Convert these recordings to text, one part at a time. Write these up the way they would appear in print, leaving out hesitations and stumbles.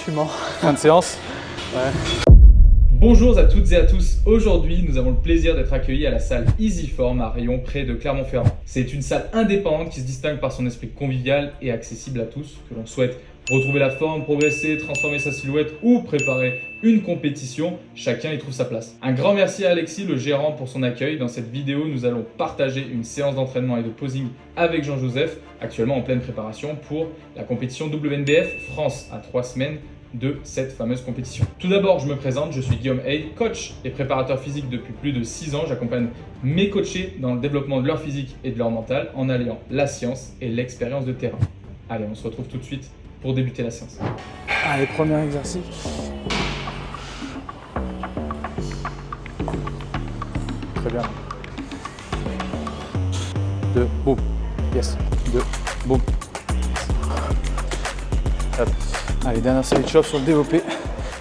suis mort. Fin de séance. Ouais. Bonjour à toutes et à tous, aujourd'hui nous avons le plaisir d'être accueillis à la salle EasyForm à Riom près de Clermont-Ferrand. C'est une salle indépendante qui se distingue par son esprit convivial et accessible à tous, que l'on souhaite retrouver la forme, progresser, transformer sa silhouette ou préparer une compétition, chacun y trouve sa place. Un grand merci à Alexis, le gérant, pour son accueil. Dans cette vidéo, nous allons partager une séance d'entraînement et de posing avec Jean-Joseph, actuellement en pleine préparation pour la compétition WNBF France à 3 semaines de cette fameuse compétition. Tout d'abord, je me présente, je suis Guillaume Hay, coach et préparateur physique depuis plus de 6 ans. J'accompagne mes coachés dans le développement de leur physique et de leur mental en alliant la science et l'expérience de terrain. Allez, on se retrouve tout de suite pour débuter la séance. Allez, premier exercice. Très bien. 2, boum. Yes. 2, boum. Hop. Allez, dernière série de chops sur le développé,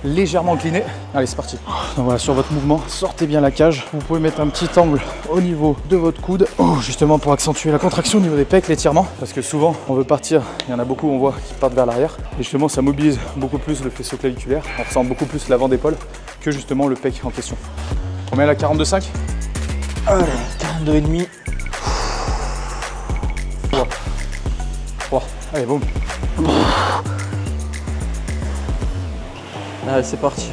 légèrement incliné. Allez, c'est parti. Donc voilà, sur votre mouvement, sortez bien la cage. Vous pouvez mettre un petit angle au niveau de votre coude, justement pour accentuer la contraction au niveau des pecs, l'étirement. Parce que souvent, on veut partir, il y en a beaucoup, on voit, qui partent vers l'arrière. Et justement, ça mobilise beaucoup plus le faisceau claviculaire. On ressent beaucoup plus l'avant d'épaule que justement le pec en question. On met à la 42,5. Allez, 42,5. 3. Allez, boum. Allez, c'est parti.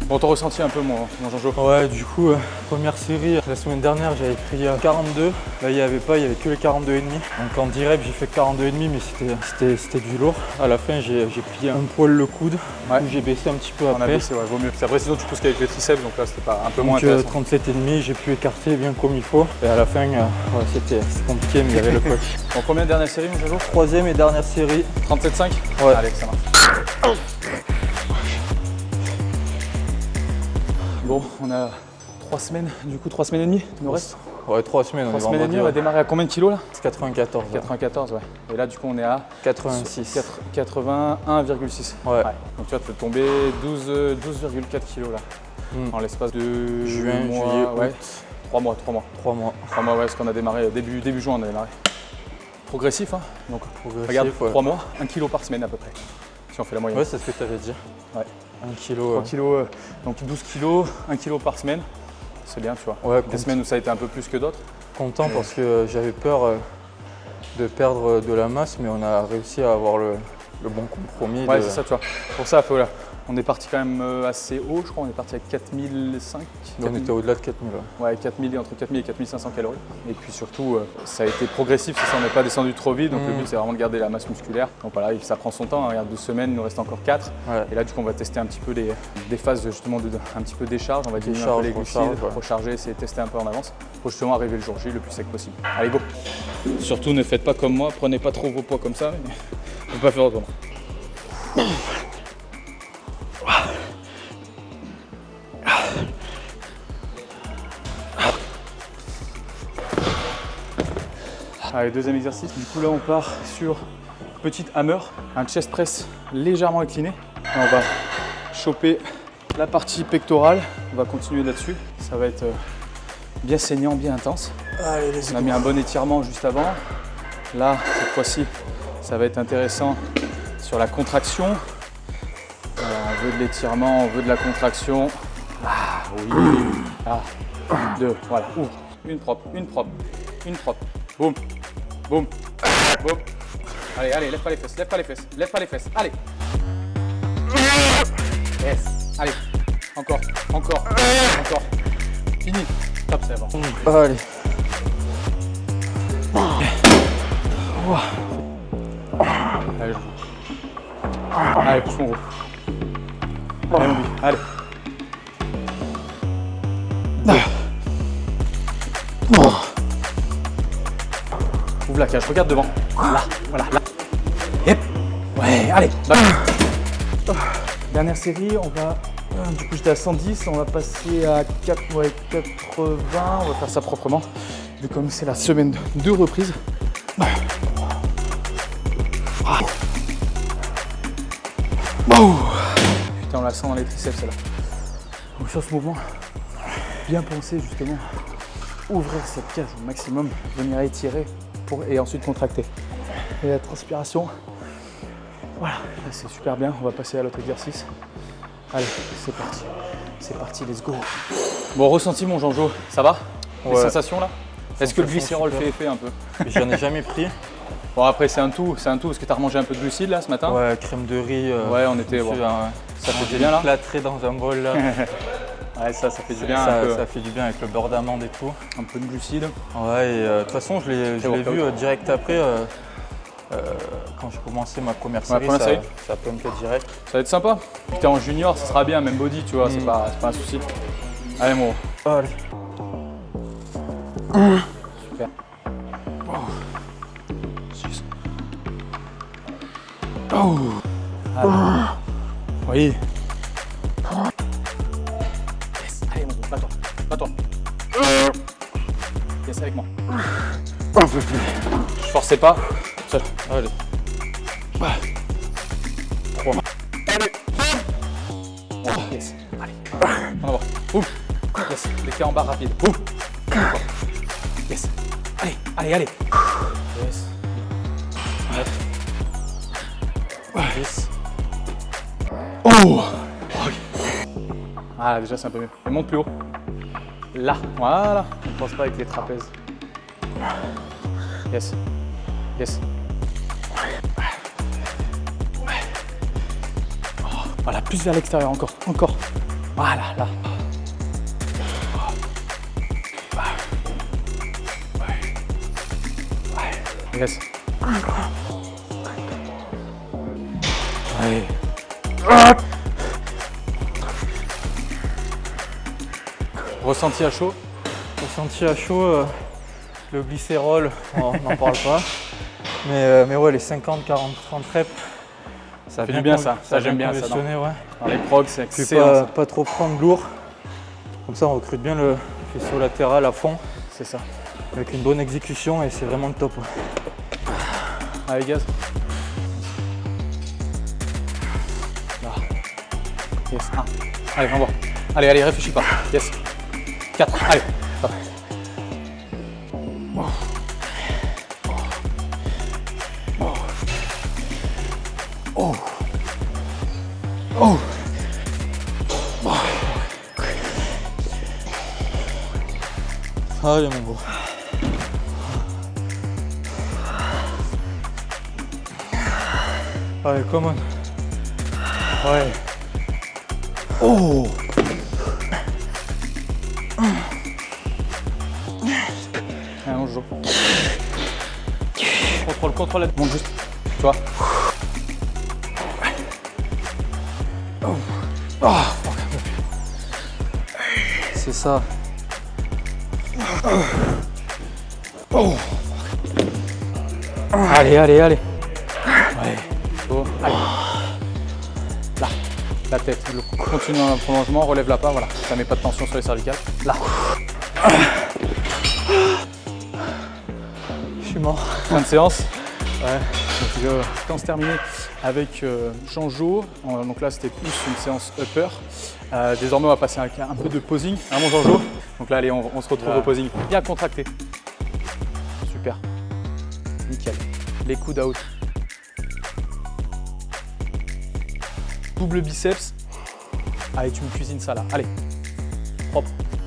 Bon, t'as ressenti un peu mon Jean-Jo? Ouais, du coup, première série, la semaine dernière, j'avais pris 42. Là, il n'y avait que les 42,5. Donc en direct, j'ai fait 42,5, mais c'était du lourd. À la fin, j'ai plié un poil le coude. Ouais. Du coup, j'ai baissé un petit peu On a après. baissé, ouais, vaut mieux. C'est après, sinon tu pousses qu'avec les triceps, donc là c'était pas un peu moins Donc intéressant. 37,5, j'ai pu écarter bien comme il faut. Et à la fin, ouais, c'était compliqué, mais il y avait le coach. Bon, combien de dernières séries, mon Jean-Jo? Troisième et dernière série. 37,5. Ouais. Allez, ça marche. Bon, on a 3 semaines, du coup 3 semaines et demie, il nous reste. Ouais, 3 semaines. 3 semaines et demie, on va démarrer à combien de kilos là? 94. 94, ouais. Et là, du coup, on est à 86. 81,6. Ouais. Donc tu vois, tu peux tomber 12,4 kilos là, en l'espace de Juin, mois, juillet, ouais. août. 3 mois. 3 mois. 3 mois, ouais, parce qu'on a démarré début juin, on a démarré. Progressif, hein. Donc, Progressif, regarde, ouais. 3 mois, 1 kilo par semaine à peu près, si on fait la moyenne. Ouais, c'est ce que tu avais dit. Ouais. 1 kilo. 3 kilos, donc 12 kilos, 1 kilo par semaine. C'est bien, tu vois. Ouais, des semaines où ça a été un peu plus que d'autres. Content parce que j'avais peur de perdre de la masse, mais on a réussi à avoir le bon compromis. Ouais, c'est ça, tu vois. Pour ça, voilà. On est parti quand même assez haut, je crois. On est parti avec 4005. On était au-delà de 4000. Ouais, 4000, entre 4000 et 4500 calories. Et puis surtout, ça a été progressif, c'est ça, on n'est pas descendu trop vite. Donc le but, c'est vraiment de garder la masse musculaire. Donc voilà, ça prend son temps. Hein. Regarde, 12 semaines, il nous reste encore 4. Ouais. Et là, du coup, on va tester un petit peu des phases justement un petit peu décharge. On va diminuer un peu les glucides, recharger, essayer de tester un peu en avance pour justement arriver le jour J le plus sec possible. Allez, go! Surtout, ne faites pas comme moi, prenez pas trop vos poids comme ça. Mais on ne peut pas faire autrement. Allez, deuxième exercice. Du coup, là, on part sur petite hammer, un chest press légèrement incliné. Là, on va choper la partie pectorale. On va continuer là-dessus. Ça va être bien saignant, bien intense. Allez, on a mis un bon étirement juste avant. Là, cette fois-ci, ça va être intéressant sur la contraction. Voilà, on veut de l'étirement, on veut de la contraction. Ah oui. Ah, 2, voilà. Ouvre. Une propre, une propre, une propre. Boum. Boum, boum. Allez, allez, lève pas les fesses, lève pas les fesses, lève pas les fesses. Allez. Yes. Allez. Encore, encore, encore. Fini. Top, c'est bon. Allez. Allez, allez, pousse mon gros. Allez, mon bille. Allez. Ouvre la cage, regarde devant. Là, voilà, là. Yep. Ouais, allez. Dernière série, on va. Du coup, j'étais à 110, on va passer à 80. On va faire ça proprement. Vu comme c'est la semaine de reprise. Putain, on la sent dans les triceps, celle-là. Donc sur ce mouvement, bien penser justement, ouvrir cette cage au maximum, venir étirer et ensuite contracter. Et la transpiration, voilà, là c'est super bien. On va passer à l'autre exercice. Allez, c'est parti, let's go. Bon, ressenti mon Jean-Jo, ça va? Les sensations là? Est-ce que le glycérol fait effet un peu? J'en ai jamais pris. Bon après c'est un tout, parce que tu as remangé un peu de glucides là ce matin? Ouais, crème de riz. Ouais, on était... Bon, ça fait du bien là? Plâtré dans un bol là. Ouais, ça fait du bien. Ça fait du bien avec le beurre d'amande et tout. Un peu de glucides. Ouais, et de toute façon, je l'ai vu direct après. Quand j'ai commencé ma première série, ça a pumpé direct. Ça va être sympa. Puis t'es en junior, ça sera bien, même body, tu vois, c'est pas un souci. Allez, mon. Allez. Super. Oh. Allez. Oui. Yes. Allez, mon gros, bats-toi. Yes, avec moi. Je forçais pas. Seul. Allez. 3. Allez. Oh, yes. Allez. On va voir. Boum. Yes. Les pieds en bas rapide. Boum. Yes. Allez. Yes. 9. 10. Oh. Ah, déjà c'est un peu mieux. Et monte plus haut. Là. Voilà. On ne pense pas avec les trapèzes. Yes. Voilà, plus vers l'extérieur encore. Voilà, là. Yes. Allez. Ressenti à chaud? Ressenti à chaud, le glycérol, on n'en parle pas. Mais ouais, les 50, 40, 30 reps, ça fait du bien ça. Ça j'aime bien ça. Ouais. Dans les progs, c'est excellent. Pas trop prendre lourd. Comme ça, on recrute bien le faisceau latéral à fond. C'est ça. Avec une bonne exécution et c'est vraiment le top. Allez, gaz. Là. Yes. 1. Allez, on va. Allez, réfléchis pas. Yes. 4. Allez. Stop. Allez mon gros. Allez, come on. Ouais. Oh. Allez, on joue. Contrôle. Monte juste. Tu vois. C'est ça. Allez. Ouais. Oh. Allez. Là. La tête. Continue dans le prolongement, relève la pas, voilà. Ça met pas de tension sur les cervicales. Là. Je suis mort. Fin de séance. Ouais. Donc, séance terminée avec Jean-Jo. Donc là, c'était plus une séance upper. Désormais, on va passer un peu de posing. Hein, mon Jean-Jo. Donc là, allez, on se retrouve au posing. Bien contracté. Super. Nickel. Les coudes out. Double biceps. Allez, tu me cuisines ça là. Allez. Propre.